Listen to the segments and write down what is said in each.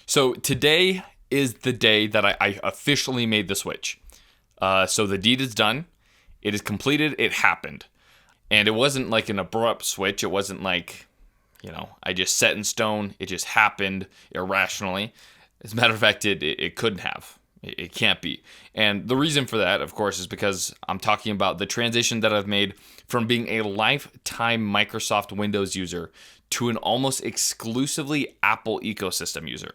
So today is the day that I officially made the switch. So the deed is done. It is completed. It happened. And it wasn't like an abrupt switch. It wasn't like, I just set in stone. It just happened irrationally. As a matter of fact, it couldn't have. It can't be. And the reason for that, of course, is because I'm talking about the transition that I've made from being a lifetime Microsoft Windows user to an almost exclusively Apple ecosystem user.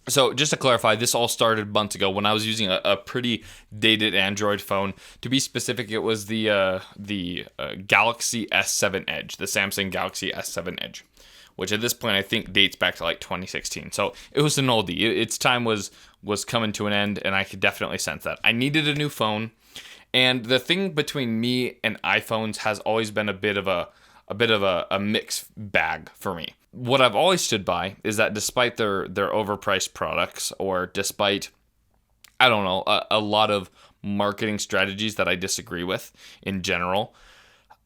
So just to clarify, this all started months ago when I was using a pretty dated Android phone. To be specific, it was the Galaxy S7 Edge, the Samsung Galaxy S7 Edge, which at this point I think dates back to like 2016. So it was an oldie. Its time was coming to an end, and I could definitely sense that. I needed a new phone, and the thing between me and iPhones has always been a bit of a mixed bag for me. What I've always stood by is that despite their overpriced products, or despite, I don't know, a lot of marketing strategies that I disagree with in general,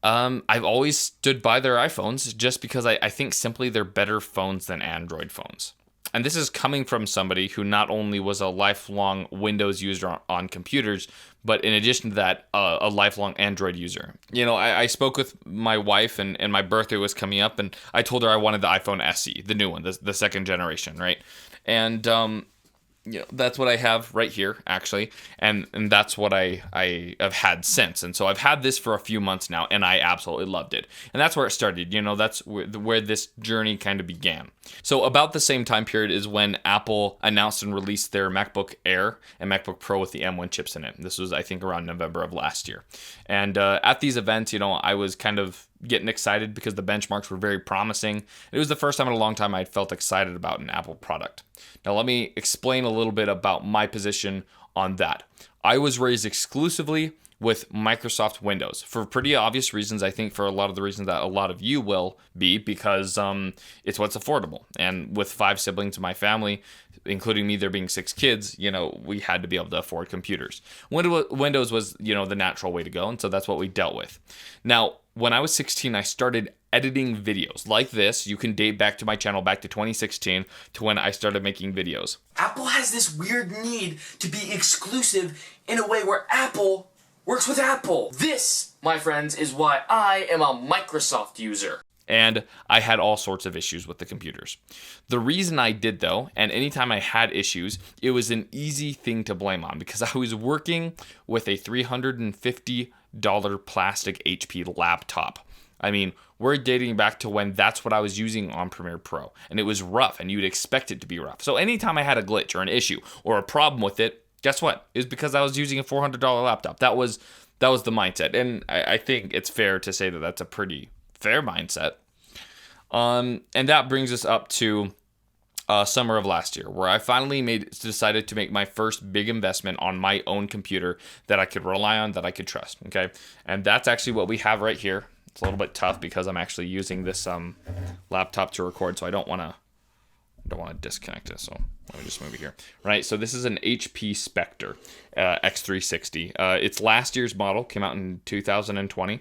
I've always stood by their iPhones just because I think simply they're better phones than Android phones. And this is coming from somebody who not only was a lifelong Windows user on computers, but in addition to that, a lifelong Android user. I spoke with my wife, and my birthday was coming up, and I told her I wanted the iPhone SE, the new one, the second generation, right? And that's what I have right here, actually, and that's what I have had since. And so I've had this for a few months now, and I absolutely loved it. And that's where it started. That's where this journey kind of began. So about the same time period is when Apple announced and released their MacBook Air and MacBook Pro with the M1 chips in it. This was, I think, around November of last year. And at these events, I was kind of getting excited because the benchmarks were very promising. It was the first time in a long time I'd felt excited about an Apple product. Now, let me explain a little bit about my position on that. I was raised exclusively with Microsoft Windows for pretty obvious reasons. I think for a lot of the reasons that a lot of you will be, because it's what's affordable. And with 5 siblings in my family, including me, there being 6 kids, we had to be able to afford computers. Windows was, the natural way to go. And so that's what we dealt with. Now, when I was 16, I started editing videos like this. You can date back to my channel back to 2016 to when I started making videos. Apple has this weird need to be exclusive in a way where Apple works with Apple. This, my friends, is why I am a Microsoft user. And I had all sorts of issues with the computers. The reason I did, though, and anytime I had issues, it was an easy thing to blame on because I was working with a $350 plastic HP laptop. I mean, we're dating back to when that's what I was using on Premiere Pro, and it was rough, and you'd expect it to be rough. So anytime I had a glitch or an issue or a problem with it, guess what? It was because I was using a $400 laptop. That was the mindset, and I think it's fair to say that that's a pretty fair mindset. And that brings us up to summer of last year, where I finally decided to make my first big investment on my own computer that I could rely on, that I could trust. Okay, and that's actually what we have right here. It's a little bit tough because I'm actually using this laptop to record, so I don't want to disconnect it. So let me just move it here. Right, so this is an HP Spectre X360. It's last year's model, came out in 2020.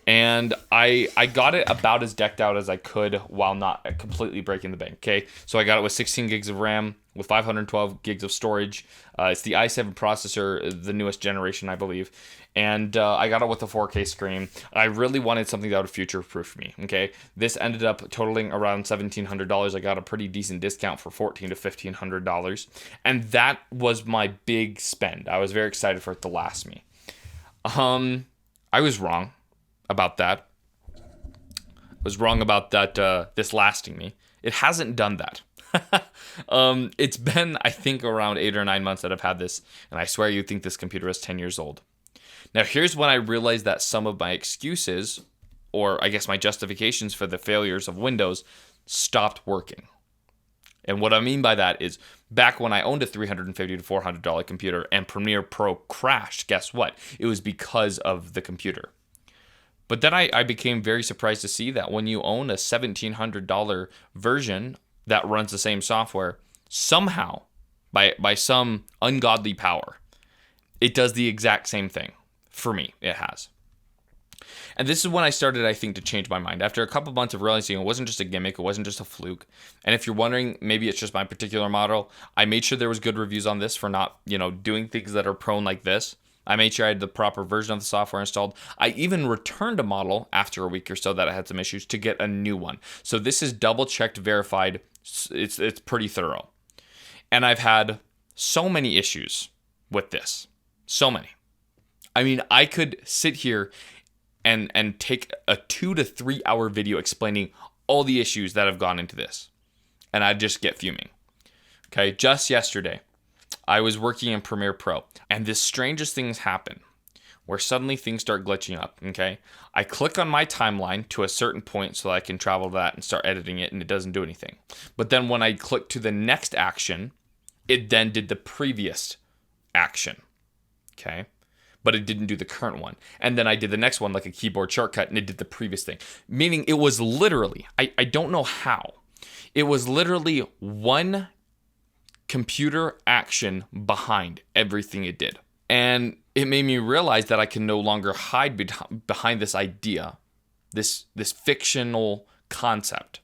And I got it about as decked out as I could while not completely breaking the bank, okay? So I got it with 16 gigs of RAM, with 512 gigs of storage. It's the i7 processor, the newest generation, I believe. And I got it with a 4K screen. I really wanted something that would future-proof me, okay? This ended up totaling around $1,700. I got a pretty decent discount for $1,400 to $1,500. And that was my big spend. I was very excited for it to last me. I was wrong about that. I was wrong about that, this lasting me. It hasn't done that. It's been, I think, around 8 or 9 months that I've had this, and I swear you'd think this computer is 10 years old. Now, here's when I realized that some of my excuses, or I guess my justifications for the failures of Windows, stopped working. And what I mean by that is, back when I owned a $350 to $400 computer and Premiere Pro crashed, guess what? It was because of the computer. But then I became very surprised to see that when you own a $1,700 version that runs the same software, somehow, by some ungodly power, it does the exact same thing. For me, it has. And this is when I started, I think, to change my mind. After a couple months of realizing it wasn't just a gimmick, it wasn't just a fluke. And if you're wondering, maybe it's just my particular model, I made sure there was good reviews on this for not, doing things that are prone like this. I made sure I had the proper version of the software installed. I even returned a model after a week or so that I had some issues to get a new one. So this is double checked, verified. It's pretty thorough. And I've had so many issues with this. So many. I mean, I could sit here and take a 2 to 3 hour video explaining all the issues that have gone into this. And I'd just get fuming. Okay, just yesterday, I was working in Premiere Pro, and the strangest things happen where suddenly things start glitching up, okay? I click on my timeline to a certain point so that I can travel to that and start editing it, and it doesn't do anything. But then when I click to the next action, it then did the previous action, okay? But it didn't do the current one. And then I did the next one like a keyboard shortcut, and it did the previous thing. Meaning it was literally, I don't know how, it was literally one computer action behind everything it did. And it made me realize that I can no longer hide behind this idea, this fictional concept,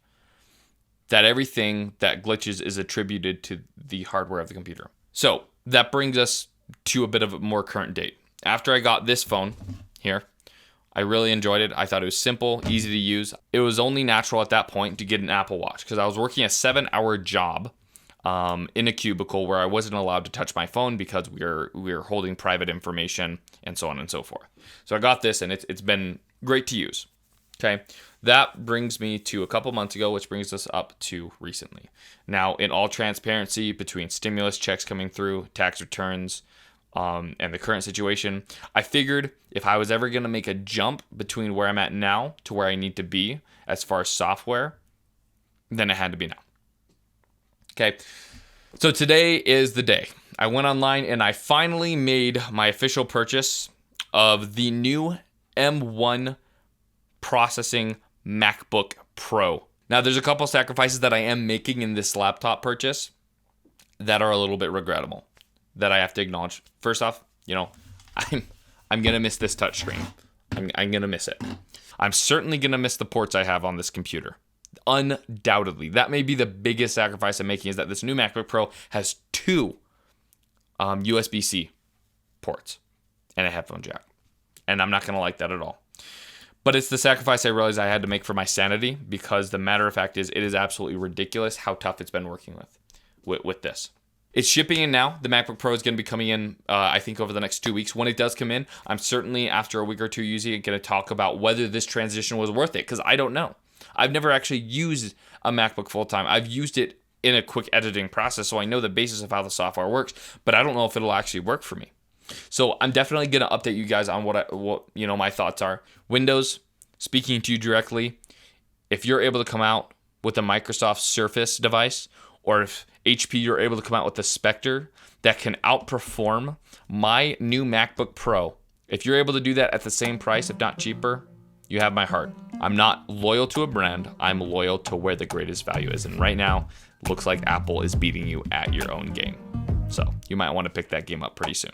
that everything that glitches is attributed to the hardware of the computer. So that brings us to a bit of a more current date. After I got this phone here, I really enjoyed it. I thought it was simple, easy to use. It was only natural at that point to get an Apple Watch because I was working a 7-hour job in a cubicle where I wasn't allowed to touch my phone because we were holding private information and so on and so forth. So I got this, and it's been great to use. Okay, that brings me to a couple months ago, which brings us up to recently. Now, in all transparency, between stimulus checks coming through, tax returns, and the current situation, I figured if I was ever going to make a jump between where I'm at now to where I need to be as far as software, then it had to be now. Okay, so today is the day. I went online and I finally made my official purchase of the new M1 processing MacBook Pro. Now, there's a couple sacrifices that I am making in this laptop purchase that are a little bit regrettable that I have to acknowledge. First off, I'm gonna miss this touchscreen. I'm gonna miss it. I'm certainly gonna miss the ports I have on this computer. Undoubtedly. That may be the biggest sacrifice I'm making, is that this new MacBook Pro has 2 USB-C ports and a headphone jack. And I'm not gonna like that at all. But it's the sacrifice I realized I had to make for my sanity, because the matter of fact is it is absolutely ridiculous how tough it's been working with this. It's shipping in now. The MacBook Pro is going to be coming in, I think, over the next 2 weeks. When it does come in, I'm certainly, after a week or two using it, going to talk about whether this transition was worth it, because I don't know. I've never actually used a MacBook full-time. I've used it in a quick editing process, so I know the basis of how the software works, but I don't know if it'll actually work for me. So I'm definitely going to update you guys on what my thoughts are. Windows, speaking to you directly, if you're able to come out with a Microsoft Surface device, or if HP, you're able to come out with a Spectre that can outperform my new MacBook Pro, if you're able to do that at the same price, if not cheaper, you have my heart. I'm not loyal to a brand. I'm loyal to where the greatest value is. And right now, looks like Apple is beating you at your own game. So you might want to pick that game up pretty soon.